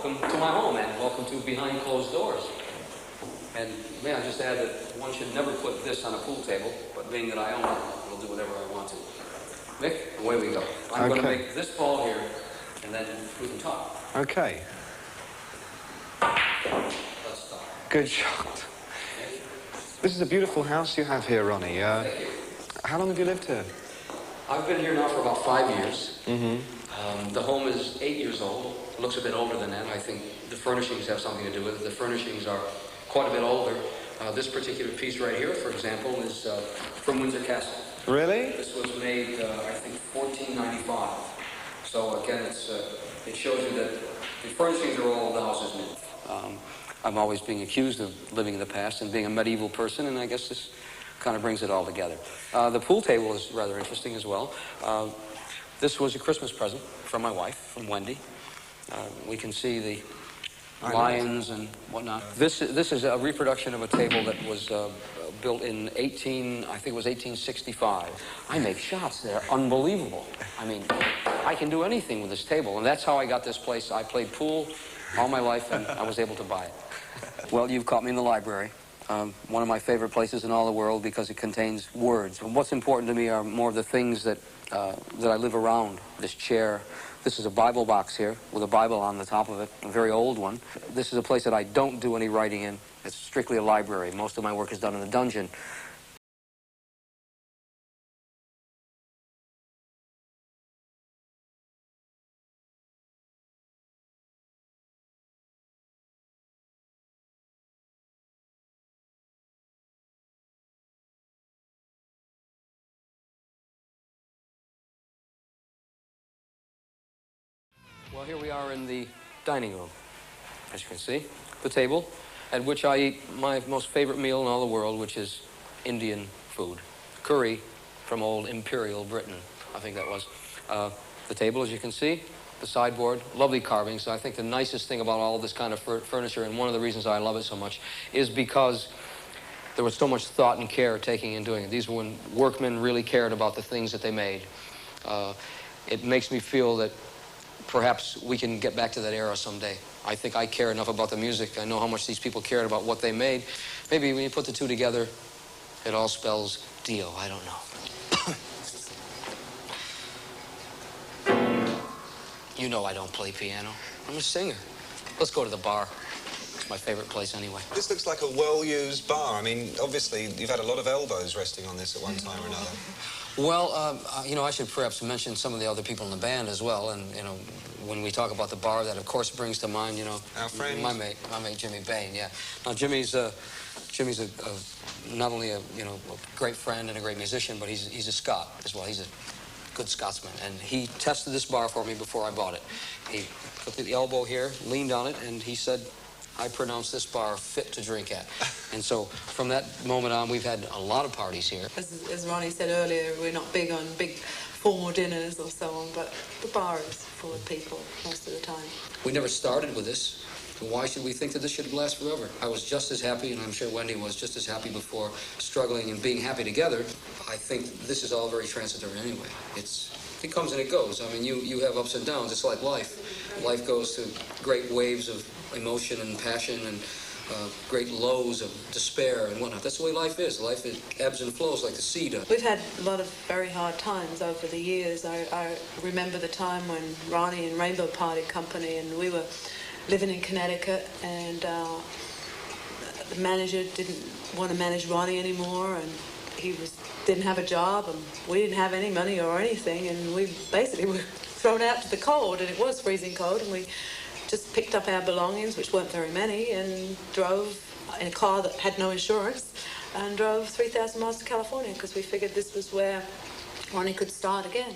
welcome to my home and welcome to Behind Closed Doors. And may I just add that one should never put this on a pool table, but being that I own it, I'll do whatever I want to. Mick, away we go. I'm going to make this ball here, and then we can talk. Okay. Let's start. Good shot. This is a beautiful house you have here, Ronnie. Thank you. How long have you lived here? I've been here now for about 5 years. Mm-hmm. The home is 8 years old. It looks a bit older than that. I think the furnishings have something to do with it. The furnishings are quite a bit older. This particular piece right here, for example, is from Windsor Castle. Really? This was made, I think, 1495. So again, it shows you that the furnishings are all the house is new. I'm always being accused of living in the past and being a medieval person, and I guess this kind of brings it all together. The pool table is rather interesting as well. This was a Christmas present from my wife, from Wendy. We can see the lions and whatnot. This is a reproduction of a table that was built in I think it was 1865. I make shots that are unbelievable. I mean, I can do anything with this table, and that's how I got this place. I played pool all my life, and I was able to buy it. Well, you've caught me in the library. One of my favorite places in all the world because it contains words. And what's important to me are more of the things that I live around. This chair. This is a Bible box here with a Bible on the top of it, a very old one. This is a place that I don't do any writing in. It's strictly a library. Most of my work is done in the dungeon. Well, here we are in the dining room, as you can see. The table at which I eat my most favorite meal in all the world, which is Indian food. Curry from old Imperial Britain, I think that was. The table, as you can see, the sideboard, lovely carvings. I think the nicest thing about all this kind of furniture, and one of the reasons I love it so much, is because there was so much thought and care taken in doing it. These were when workmen really cared about the things that they made. It makes me feel that perhaps we can get back to that era someday. I think I care enough about the music. I know how much these people cared about what they made. Maybe when you put the two together, it all spells D.I.O. I don't know. You know I don't play piano. I'm a singer. Let's go to the bar. It's my favorite place anyway. This looks like a well-used bar. I mean, obviously, you've had a lot of elbows resting on this at one time or another. Well, you know, I should perhaps mention some of the other people in the band as well. And, you know, when we talk about the bar, that, of course, brings to mind, you know... Our friend? My mate Jimmy Bain, yeah. Now, Jimmy's not only a great friend and a great musician, but he's a Scot as well. He's a good Scotsman. And he tested this bar for me before I bought it. He put the elbow here, leaned on it, and he said, I pronounce this bar fit to drink at. And so from that moment on, we've had a lot of parties here. As Ronnie said earlier, we're not big on big formal dinners or so on, but the bar is full of people most of the time. We never started with this. Why should we think that this should last forever? I was just as happy, and I'm sure Wendy was just as happy before, struggling and being happy together. I think this is all very transitory anyway. It comes and it goes. I mean, you have ups and downs. It's like life. Life goes through great waves of emotion and passion and great lows of despair and whatnot. That's the way life is. Life ebbs and flows like the sea does. We've had a lot of very hard times over the years. I remember the time when Ronnie and Rainbow parted company and we were living in Connecticut, and the manager didn't want to manage Ronnie anymore, and he didn't have a job, and we didn't have any money or anything, and we basically were thrown out to the cold, and it was freezing cold, and we just picked up our belongings, which weren't very many, and drove in a car that had no insurance, and drove 3,000 miles to California because we figured this was where Ronnie could start again.